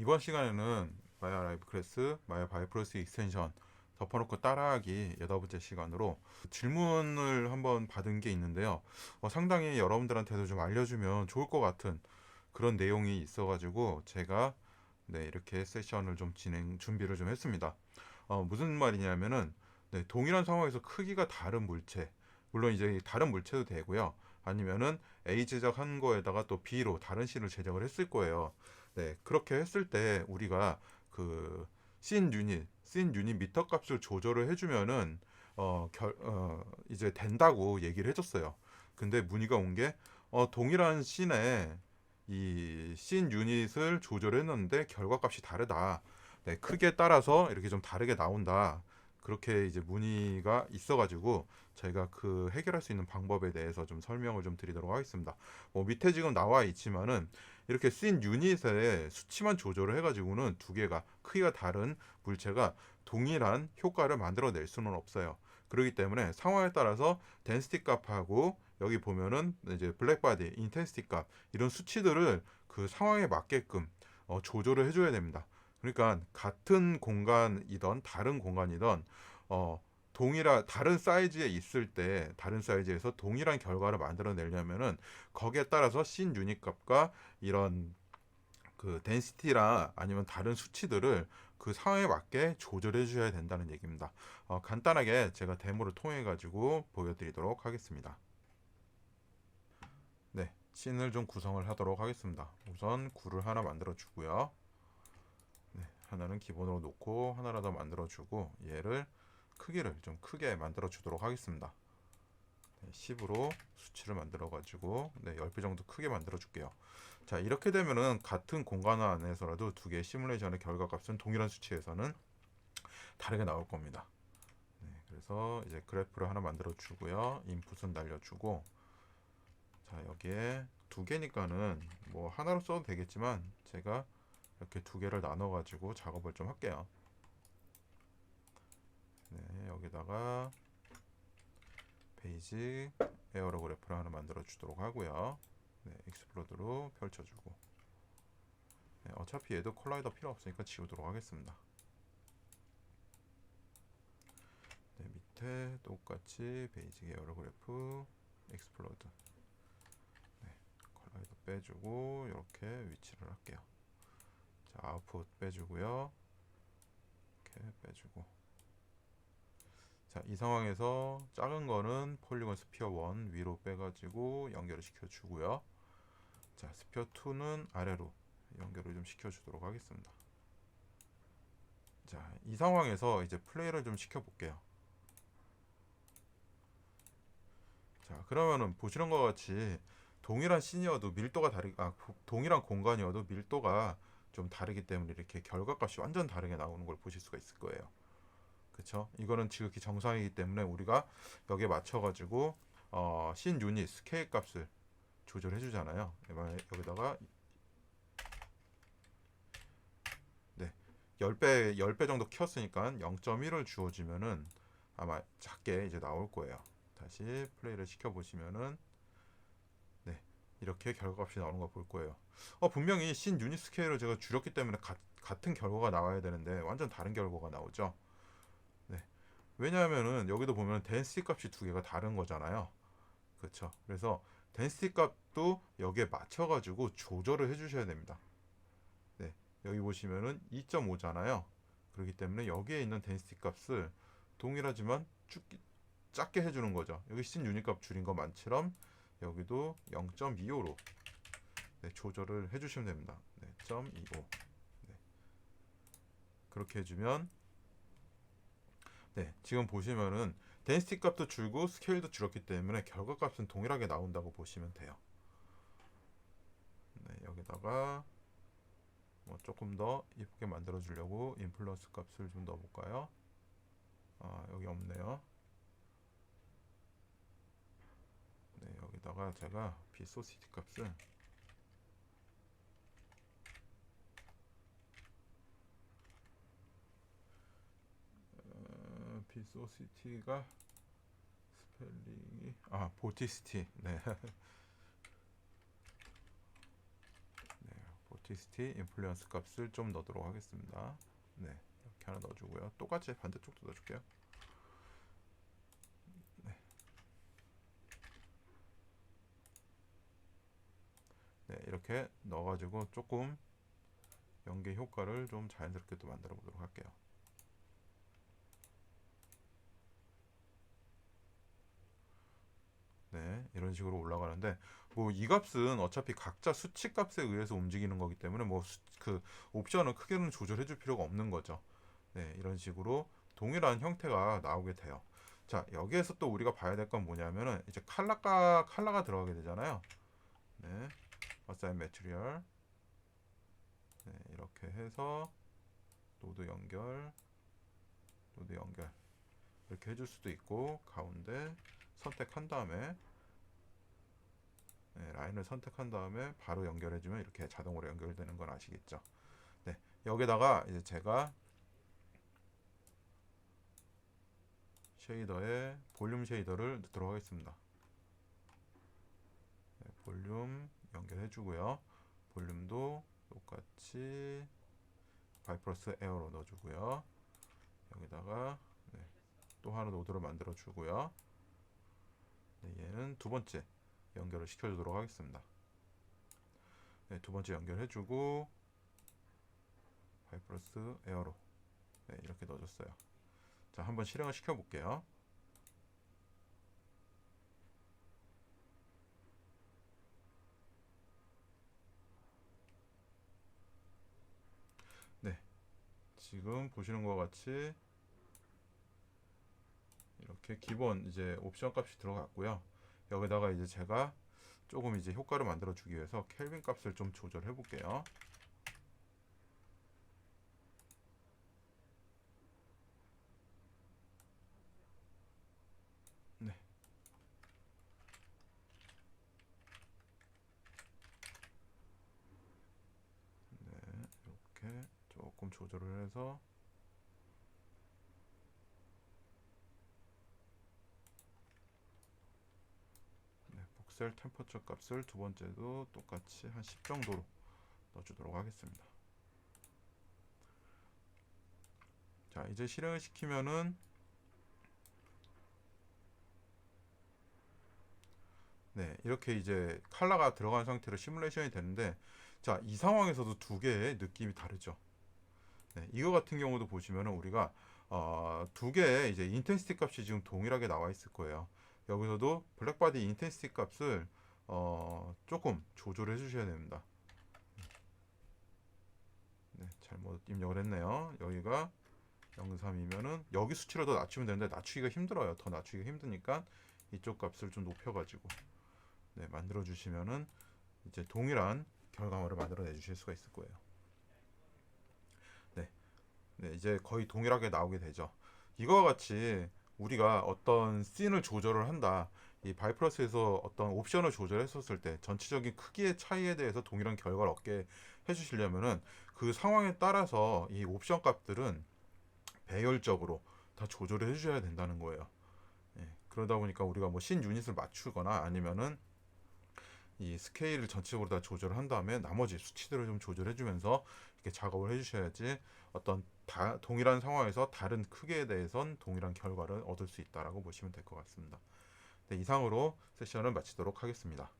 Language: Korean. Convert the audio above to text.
이번 시간에는 마야 라이브 클래스, 마야 바이프로스 익스텐션 덮어놓고 따라하기 8번째 시간으로 질문을 한번 받은 게 있는데요. 상당히 여러분들한테도 좀 알려주면 좋을 것 같은 그런 내용이 있어가지고 제가 이렇게 세션을 좀 준비를 좀 했습니다. 무슨 말이냐면은 동일한 상황에서 크기가 다른 물체, 물론 이제 다른 물체도 되고요. 아니면은 A 제작한 거에다가 또 B로 다른 C를 제작을 했을 거예요. 그렇게 했을 때 우리가 그 씬 유닛 미터 값을 조절을 해주면은 이제 된다고 얘기를 해줬어요. 근데 문의가 온 게 동일한 씬에 이씬 유닛을 조절했는데 결과값이 다르다. 크기에 따라서 이렇게 좀 다르게 나온다. 그렇게 이제 문의가 있어가지고 저희가 그 해결할 수 있는 방법에 대해서 좀 설명을 좀 드리도록 하겠습니다. 밑에 지금 나와 있지만은 이렇게 씬 유닛의 수치만 조절을 해가지고는 두 개가 크기가 다른 물체가 동일한 효과를 만들어낼 수는 없어요. 그렇기 때문에 상황에 따라서 덴시티 값하고 여기 보면은 이제 블랙바디, 인텐시티 값 이런 수치들을 그 상황에 맞게끔 조절을 해줘야 됩니다. 그러니까 같은 공간이던 다른 공간이던 동일한 다른 사이즈에 있을 때 다른 사이즈에서 동일한 결과를 만들어내려면은 거기에 따라서 씬 유닛 값과 이런 그 덴시티라 아니면 다른 수치들을 그 상황에 맞게 조절해 주셔야 된다는 얘기입니다. 간단하게 제가 데모를 통해 가지고 보여드리도록 하겠습니다. 씬을 좀 구성을 하도록 하겠습니다. 우선 굴을 하나 만들어 주고요. 하나는 기본으로 놓고 하나를 더 만들어 주고 얘를 크기를 좀 크게 만들어 주도록 하겠습니다. 10으로 수치를 만들어 가지고 10배 정도 크게 만들어 줄게요. 자, 이렇게 되면은 같은 공간 안에서라도 두 개의 시뮬레이션의 결과값은 동일한 수치에서는 다르게 나올 겁니다. 그래서 이제 그래프를 하나 만들어 주고요. 인풋은 날려주고, 자, 여기에 두 개니까는 뭐 하나로 써도 되겠지만 제가 이렇게 두 개를 나눠 가지고 작업을 좀 할게요. 여기다가 베이직 에어로 그래프를 하나 만들어 주도록 하고요. 익스플로드로 펼쳐주고, 어차피 얘도 콜라이더 필요 없으니까 지우도록 하겠습니다. 밑에 똑같이 베이직 에어로 그래프 익스플로드, 콜라이더 빼주고 이렇게 위치를 할게요. 자, 아웃풋 빼주고요. 이렇게 빼주고, 자, 이 상황에서 작은 거는 폴리곤 스피어 1 위로 빼가지고 연결을 시켜주고요. 자, 스피어 2는 아래로 연결을 좀 시켜주도록 하겠습니다. 자, 이 상황에서 이제 플레이를 좀 시켜볼게요. 자, 그러면은 보시는 것 같이 동일한 씬이어도 밀도가 동일한 공간이어도 밀도가 좀 다르기 때문에 이렇게 결과값이 완전 다르게 나오는 걸 보실 수가 있을 거예요. 그쵸? 이거는 지극히 정상이기 때문에 우리가 여기에 맞춰가지고 씬 유닛 스케일 값을 조절해 주잖아요. 여기다가 10배 정도 키웠으니까 0.1을 주어주면은 아마 작게 이제 나올 거예요. 다시 플레이를 시켜보시면은 이렇게 결과값이 나오는 거 볼 거예요. 분명히 씬 유닛 스케일을 제가 줄였기 때문에 같은 결과가 나와야 되는데 완전 다른 결과가 나오죠. 왜냐하면은 여기도 보면 덴시티 값이 두 개가 다른 거잖아요. 그렇죠. 그래서 덴시티 값도 여기에 맞춰가지고 조절을 해주셔야 됩니다. 여기 보시면은 2.5잖아요. 그렇기 때문에 여기에 있는 덴시티 값을 동일하지만 작게 해주는 거죠. 여기 씬 유닛 값 줄인 것만처럼 여기도 0.25로 조절을 해주시면 됩니다. 0.25 그렇게 해주면 지금 보시면은 덴시티 값도 줄고 스케일도 줄었기 때문에 결과값은 동일하게 나온다고 보시면 돼요. 여기다가 뭐 조금 더 예쁘게 만들어 주려고 인플루언스 값을 좀 넣어볼까요? 여기 없네요. 여기다가 제가 비소시티 값을 비소시티가 스펠링이 보티시티 opacity, influence 값을 좀 넣도록 하겠습니다. 네, 이렇게 하나 넣어주고요. 똑같이 반대쪽도 넣어줄게요. 네. 네, 이렇게 넣어가지고 조금 연계 효과를 좀 자연스럽게 또 만들어 보도록 할게요. 네, 이런 식으로 올라가는데 뭐 이 값은 어차피 각자 수치 값에 의해서 움직이는 거기 때문에 뭐 그 옵션은 크게는 조절해 줄 필요가 없는 거죠. 네, 이런 식으로 동일한 형태가 나오게 돼요. 자, 여기에서 또 우리가 봐야 될 건 뭐냐면은 이제 칼라가 들어가게 되잖아요. 네, assign material. 네, 이렇게 해서 노드 연결, 노드 연결 이렇게 해줄 수도 있고 가운데 선택한 다음에 네, 라인을 선택한 다음에 바로 연결해주면 이렇게 자동으로 연결되는 건 아시겠죠? 네, 여기다가 이제 제가 쉐이더에 볼륨 쉐이더를 넣도록 하겠습니다. 네, 볼륨 연결해주고요. 볼륨도 똑같이 바이프러스 에어로 넣어주고요. 여기다가 네, 또 하나 노드를 만들어주고요. 네, 얘는 두 번째 연결을 시켜주도록 하겠습니다. 네, 두 번째 연결해주고 바이프러스 에어로 네, 이렇게 넣어줬어요. 자, 한번 실행을 시켜볼게요. 네, 지금 보시는 것 같이 이렇게 기본 이제 옵션 값이 들어갔고요. 여기다가 이제 제가 조금 이제 효과를 만들어 주기 위해서 켈빈 값을 좀 조절해 볼게요. 네. 네, 이렇게 조금 조절을 해서 네, 복셀 템퍼처 값을 두 번째도 똑같이 한 10 정도로 넣어주도록 하겠습니다. 자, 이제 실행을 시키면은 네, 이렇게 이제 컬러가 들어간 상태로 시뮬레이션이 되는데 자, 이 상황에서도 두 개의 느낌이 다르죠. 네, 이거 같은 경우도 보시면은 우리가 두 개의 이제 인텐시티 값이 지금 동일하게 나와 있을 거예요. 여기서도 블랙바디 인텐시티 값을 조금 조절해 주셔야 됩니다. 네, 잘못 입력을 했네요. 여기가 0.3이면은 여기 수치를 더 낮추면 되는데 낮추기가 힘들어요. 더 낮추기가 힘드니까 이쪽 값을 좀 높여가지고 네, 만들어 주시면은 이제 동일한 결과물을 만들어내 주실 수가 있을 거예요. 네, 네, 이제 거의 동일하게 나오게 되죠. 이거와 같이 우리가 어떤 씬을 조절을 한다. 이 바이프러스에서 어떤 옵션을 조절했었을 때 전체적인 크기의 차이에 대해서 동일한 결과를 얻게 해주시려면은 그 상황에 따라서 이 옵션 값들은 배열적으로 다 조절을 해주셔야 된다는 거예요. 예, 그러다 보니까 우리가 뭐 씬 유닛을 맞추거나 아니면은 이 스케일을 전체적으로 다 조절을 한 다음에 나머지 수치들을 좀 조절해주면서 이렇게 작업을 해주셔야지 어떤 동일한 상황에서 다른 크기에 대해선 동일한 결과를 얻을 수 있다라고 보시면 될 것 같습니다. 네, 이상으로 세션을 마치도록 하겠습니다.